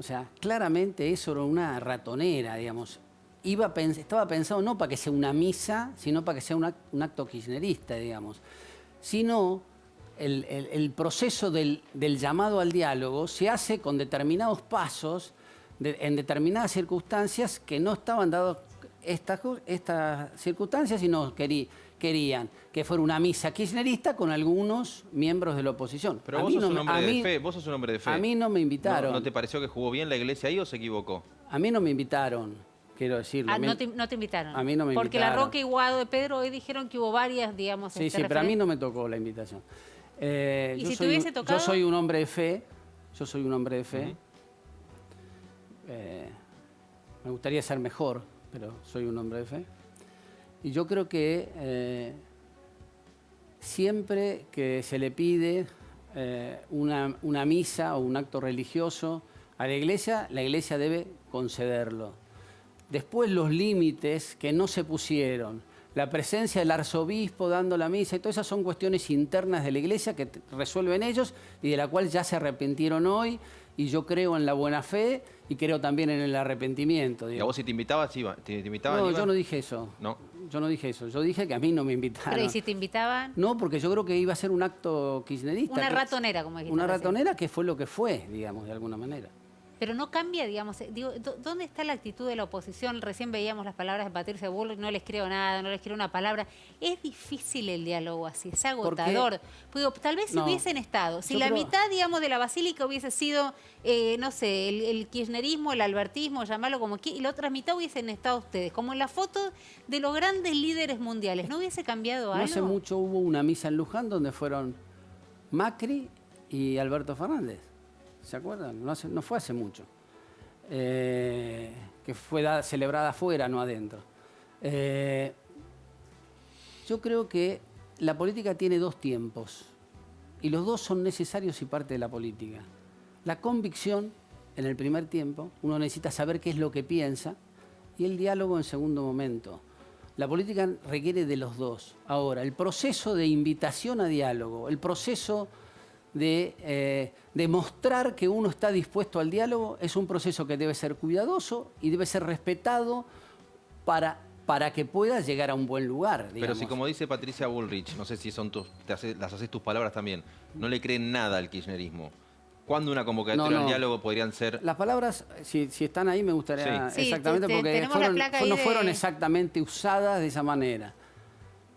O sea, claramente eso era una ratonera, digamos. Estaba pensado no para que sea una misa, sino para que sea un acto kirchnerista, digamos. Sino el proceso del llamado al diálogo se hace con determinados pasos, en determinadas circunstancias que no estaban dadas estas circunstancias, sino querían que fuera una misa kirchnerista con algunos miembros de la oposición. Pero vos sos un hombre de fe, vos sos un hombre de fe. A mí no me invitaron. ¿No te pareció que jugó bien la iglesia ahí o se equivocó? A mí no me invitaron, quiero decirlo. No te invitaron. A mí no me Porque invitaron. La Roca y Guado de Pedro hoy dijeron que hubo varias, digamos... Sí, pero a mí no me tocó la invitación. ¿Y si te hubiese tocado? Yo soy un hombre de fe. Yo soy un hombre de fe. Me gustaría ser mejor, pero soy un hombre de fe. Y yo creo que siempre que se le pide una misa o un acto religioso a la iglesia debe concederlo. Después los límites que no se pusieron, la presencia del arzobispo dando la misa y todas esas son cuestiones internas de la iglesia que resuelven ellos y de la cual ya se arrepintieron hoy. Y yo creo en la buena fe y creo también en el arrepentimiento. ¿Y a vos si te invitabas, iba? ¿Te invitaban, No, iba? yo no dije eso. No. Yo no dije eso. Yo dije que a mí no me invitaron. Pero ¿y si te invitaban? No, porque yo creo que iba a ser un acto kirchnerista. Una ratonera, como dijiste. Una recién. ratonera que fue lo que fue, digamos, de alguna manera. Pero no cambia, digamos, digo, ¿dónde está la actitud de la oposición? Recién veíamos las palabras de Patricia Bullrich, no les creo nada, no les creo una palabra. Es difícil el diálogo así, es agotador. Digo, tal vez si No, hubiesen estado, si yo la creo- mitad, digamos, de la basílica hubiese sido, no sé, el kirchnerismo, el albertismo, llamarlo como quieras, y la otra mitad hubiesen estado ustedes, como en la foto de los grandes líderes mundiales, ¿no hubiese cambiado No algo? hace mucho hubo una misa en Luján donde fueron Macri y Alberto Fernández. ¿Se acuerdan? No fue hace mucho. Que fue celebrada afuera, no adentro. Yo creo que la política tiene dos tiempos y los dos son necesarios y parte de la política. La convicción en el primer tiempo, uno necesita saber qué es lo que piensa, y el diálogo en segundo momento. La política requiere de los dos. Ahora, el proceso de invitación a diálogo, el proceso de demostrar que uno está dispuesto al diálogo es un proceso que debe ser cuidadoso y debe ser respetado para que pueda llegar a un buen lugar. Pero Digamos. si, como dice Patricia Bullrich, no sé si son las haces tus palabras también, no le creen nada al kirchnerismo. ¿Cuándo una convocatoria al diálogo podrían ser? Las palabras, si están ahí, me gustaría Sí. Sí, exactamente, porque tenemos la placa ahí no de- fueron exactamente usadas de esa manera.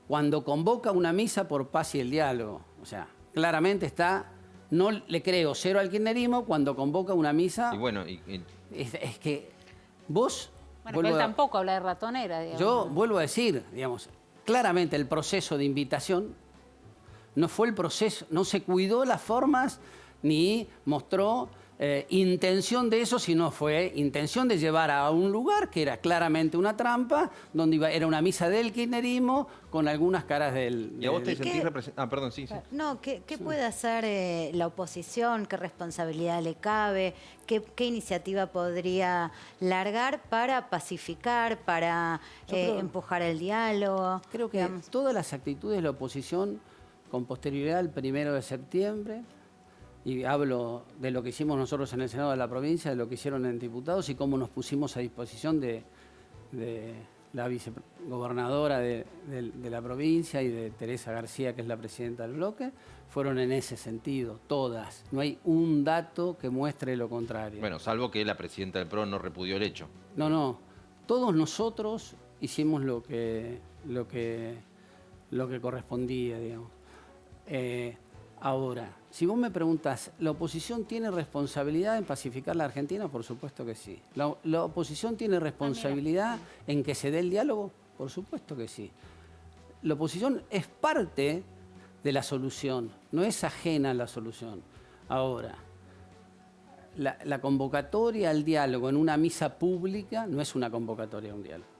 Cuando convoca una misa por paz y el diálogo, o sea, claramente está, no le creo cero al kirchnerismo cuando convoca una misa. Y bueno, Es que vos... Bueno, pero él tampoco habla de ratonera, digamos. Yo vuelvo a decir, digamos, claramente el proceso de invitación no fue el proceso, no se cuidó las formas ni mostró intención de eso, sino fue intención de llevar a un lugar que era claramente una trampa, donde era una misa del kirchnerismo con algunas caras del... ¿Y a vos te ¿Y sentís qué? representado? Ah, perdón, sí. No, ¿qué puede hacer la oposición? ¿Qué responsabilidad le cabe? ¿Qué iniciativa podría largar para pacificar, para Yo creo- empujar el diálogo? Creo que Digamos, todas las actitudes de la oposición con posterioridad al 1 de septiembre, y hablo de lo que hicimos nosotros en el Senado de la provincia, de lo que hicieron en diputados y cómo nos pusimos a disposición de la vicegobernadora de la provincia y de Teresa García, que es la presidenta del bloque, fueron en ese sentido, todas. No hay un dato que muestre lo contrario. Bueno, salvo que la presidenta del PRO no repudió el hecho. No, todos nosotros hicimos lo que correspondía, digamos. Ahora, si vos me preguntás, ¿la oposición tiene responsabilidad en pacificar la Argentina? Por supuesto que sí. ¿La oposición tiene responsabilidad en que se dé el diálogo? Por supuesto que sí. La oposición es parte de la solución, no es ajena a la solución. Ahora, la convocatoria al diálogo en una misa pública no es una convocatoria a un diálogo.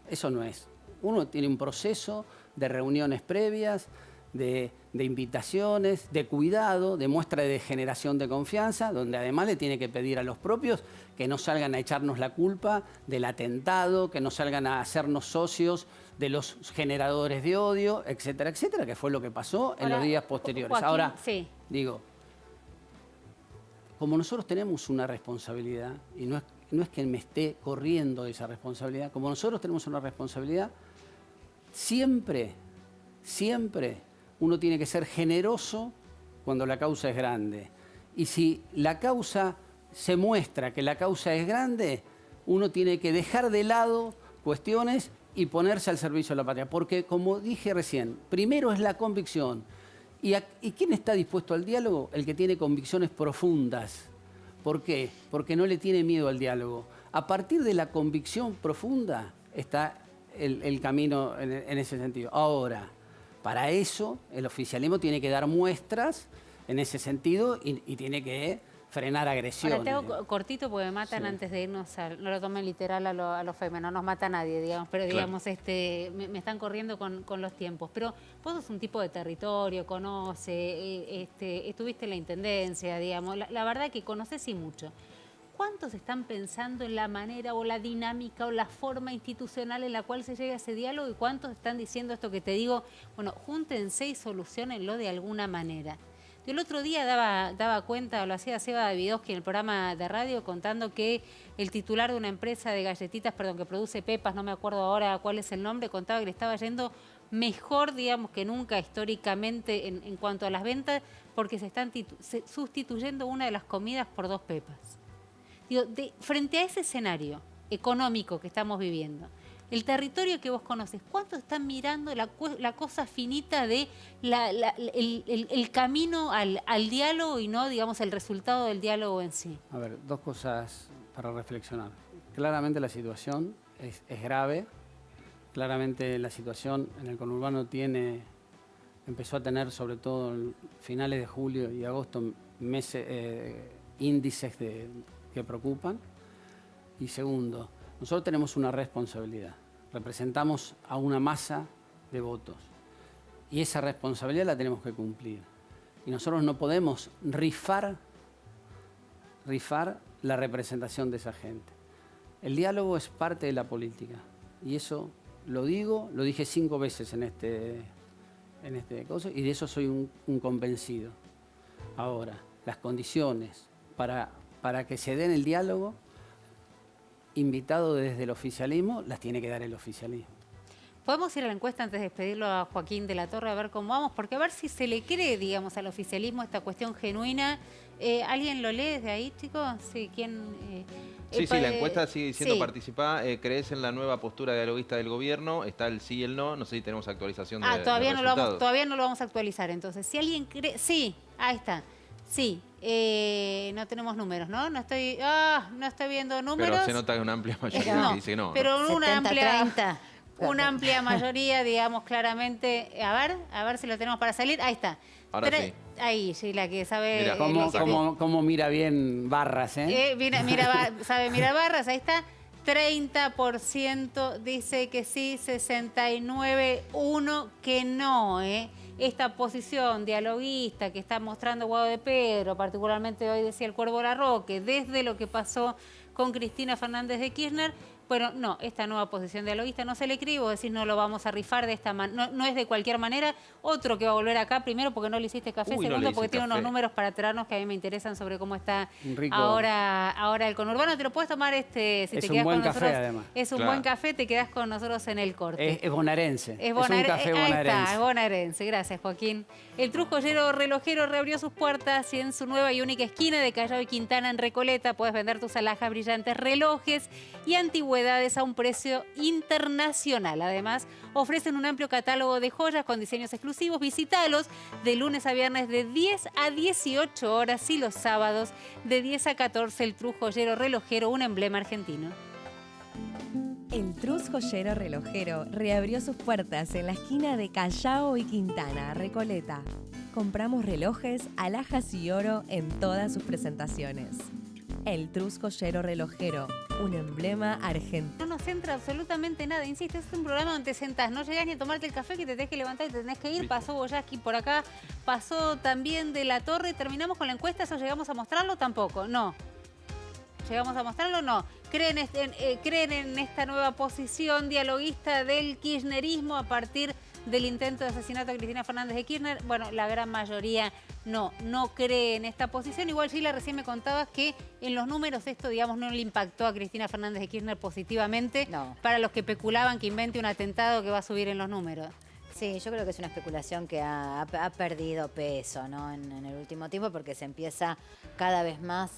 Eso no es. Uno tiene un proceso de reuniones previas, de invitaciones, de cuidado, de muestra de generación de confianza, donde además le tiene que pedir a los propios que no salgan a echarnos la culpa del atentado, que no salgan a hacernos socios de los generadores de odio, etcétera, etcétera, que fue lo que pasó en Ahora, los días posteriores. Joaquín, Ahora, sí. digo, como nosotros tenemos una responsabilidad, y no es que me esté corriendo de esa responsabilidad, como nosotros tenemos una responsabilidad, siempre uno tiene que ser generoso cuando la causa es grande. Y si la causa se muestra que la causa es grande, uno tiene que dejar de lado cuestiones y ponerse al servicio de la patria. Porque, como dije recién, primero es la convicción. ¿Y quién está dispuesto al diálogo? El que tiene convicciones profundas. ¿Por qué? Porque no le tiene miedo al diálogo. A partir de la convicción profunda está el camino en ese sentido. Ahora, para eso el oficialismo tiene que dar muestras en ese sentido y tiene que frenar agresiones. Ahora te hago cortito porque me matan antes de irnos, no lo tomen literal a los FEME, no nos mata nadie, digamos, pero digamos, me están corriendo con los tiempos. Pero vos sos un tipo de territorio, estuviste en la intendencia, digamos, la verdad que conocés y mucho. ¿Cuántos están pensando en la manera o la dinámica o la forma institucional en la cual se llega a ese diálogo y cuántos están diciendo esto que te digo, bueno, júntense y solucionenlo de alguna manera? Yo el otro día daba cuenta, lo hacía Seba Davidovsky en el programa de radio, contando que el titular de una empresa de galletitas, que produce pepas, no me acuerdo ahora cuál es el nombre, contaba que le estaba yendo mejor, digamos, que nunca históricamente en cuanto a las ventas, porque se están sustituyendo una de las comidas por 2 pepas. Digo, frente a ese escenario económico que estamos viviendo, el territorio que vos conoces, ¿cuánto están mirando la cosa finita de el camino al diálogo y no, digamos, el resultado del diálogo en sí? A ver, 2 cosas para reflexionar. Claramente la situación es grave. Claramente la situación en el conurbano empezó a tener, sobre todo en finales de julio y agosto, índices que preocupan. Y segundo, nosotros tenemos una responsabilidad. Representamos a una masa de votos. Y esa responsabilidad la tenemos que cumplir. Y nosotros no podemos rifar la representación de esa gente. El diálogo es parte de la política. Y eso lo dije 5 veces en este caso, y de eso soy un convencido. Ahora, las condiciones para que se den el diálogo, invitado desde el oficialismo, las tiene que dar el oficialismo. ¿Podemos ir a la encuesta antes de despedirlo a Joaquín de la Torre a ver cómo vamos? Porque a ver si se le cree, digamos, al oficialismo esta cuestión genuina. ¿Alguien lo lee desde ahí, chicos? Sí, ¿quién? Sí, la encuesta sigue diciendo participá. ¿Crees en la nueva postura dialoguista del gobierno? Está el sí y el no. No sé si tenemos actualización de todavía no lo vamos a actualizar. Entonces, si alguien cree... Sí, ahí está. Sí, no tenemos números, ¿no? No estoy viendo números. Pero se nota que una amplia mayoría que dice no. Pero ¿no? una amplia mayoría, digamos, claramente. A ver si lo tenemos para salir. Ahí está. Ahora sí. Ahí, sí, la que sabe... Mira, cómo mira bien Barras, ¿eh? Sabe mirar Barras, ahí está. 30% dice que sí, 69% que no, ¿eh? Esta posición dialoguista que está mostrando Guado de Pedro, particularmente hoy decía el Cuervo Larroque, desde lo que pasó con Cristina Fernández de Kirchner, bueno, no, esta nueva posición dialoguista no se le cree, vos decís no lo vamos a rifar de esta manera, no es de cualquier manera. Otro que va a volver acá, primero porque no le hiciste café, segundo porque tiene unos números para traernos que a mí me interesan sobre cómo está ahora el conurbano. Te lo puedes tomar si te quedas con nosotros. Café, además. Es un buen café, te quedás con nosotros en el corte. Es bonaerense. Es un café bonaerense. Ahí está, es bonaerense. Gracias, Joaquín. El Trus Joyero Relojero reabrió sus puertas y en su nueva y única esquina de Callao y Quintana en Recoleta puedes vender tus alhajas brillantes, relojes y antigüedades a un precio internacional. Además, ofrecen un amplio catálogo de joyas con diseños exclusivos. Visítalos de lunes a viernes de 10 a 18 horas y los sábados de 10 a 14. El Trus Joyero Relojero, un emblema argentino. El Trus Joyero Relojero reabrió sus puertas en la esquina de Callao y Quintana, Recoleta. Compramos relojes, alhajas y oro en todas sus presentaciones. El Trus Joyero Relojero, un emblema argentino. No nos entra absolutamente nada, insisto, es un programa donde te sentás, no llegás ni a tomarte el café, que te tenés que levantar y te tenés que ir. Pasó Boyaski por acá, pasó también de la Torre. Terminamos con la encuesta, ¿eso llegamos a mostrarlo? Tampoco, no. ¿Llegamos a mostrarlo? No. ¿Creen en esta nueva posición dialoguista del kirchnerismo a partir del intento de asesinato a Cristina Fernández de Kirchner. Bueno, la gran mayoría no cree en esta posición. Igual, Sheila, recién me contabas que en los números esto, digamos, no le impactó a Cristina Fernández de Kirchner positivamente. No. Para los que especulaban que invente un atentado que va a subir en los números. Sí, yo creo que es una especulación que ha perdido peso, ¿no? en el último tiempo, porque se empieza cada vez más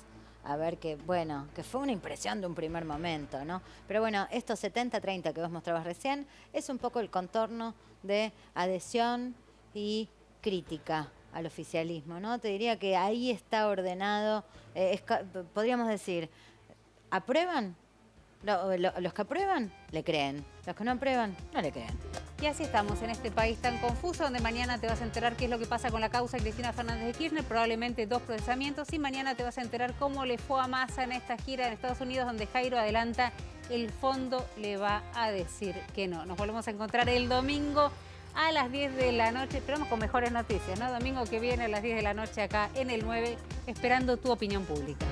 a ver que, bueno, que fue una impresión de un primer momento, ¿no? Pero bueno, estos 70-30 que vos mostrabas recién es un poco el contorno de adhesión y crítica al oficialismo, ¿no? Te diría que ahí está ordenado, podríamos decir, ¿aprueban? Los que aprueban, le creen. Los que no aprueban, no le creen. Y así estamos en este país tan confuso, donde mañana te vas a enterar qué es lo que pasa con la causa de Cristina Fernández de Kirchner, probablemente 2 procesamientos, y mañana te vas a enterar cómo le fue a Massa en esta gira en Estados Unidos, donde Jairo adelanta, el fondo le va a decir que no. Nos volvemos a encontrar el domingo a las 10 de la noche, esperamos con mejores noticias, ¿no? Domingo que viene a las 10 de la noche acá en el 9, esperando tu opinión pública.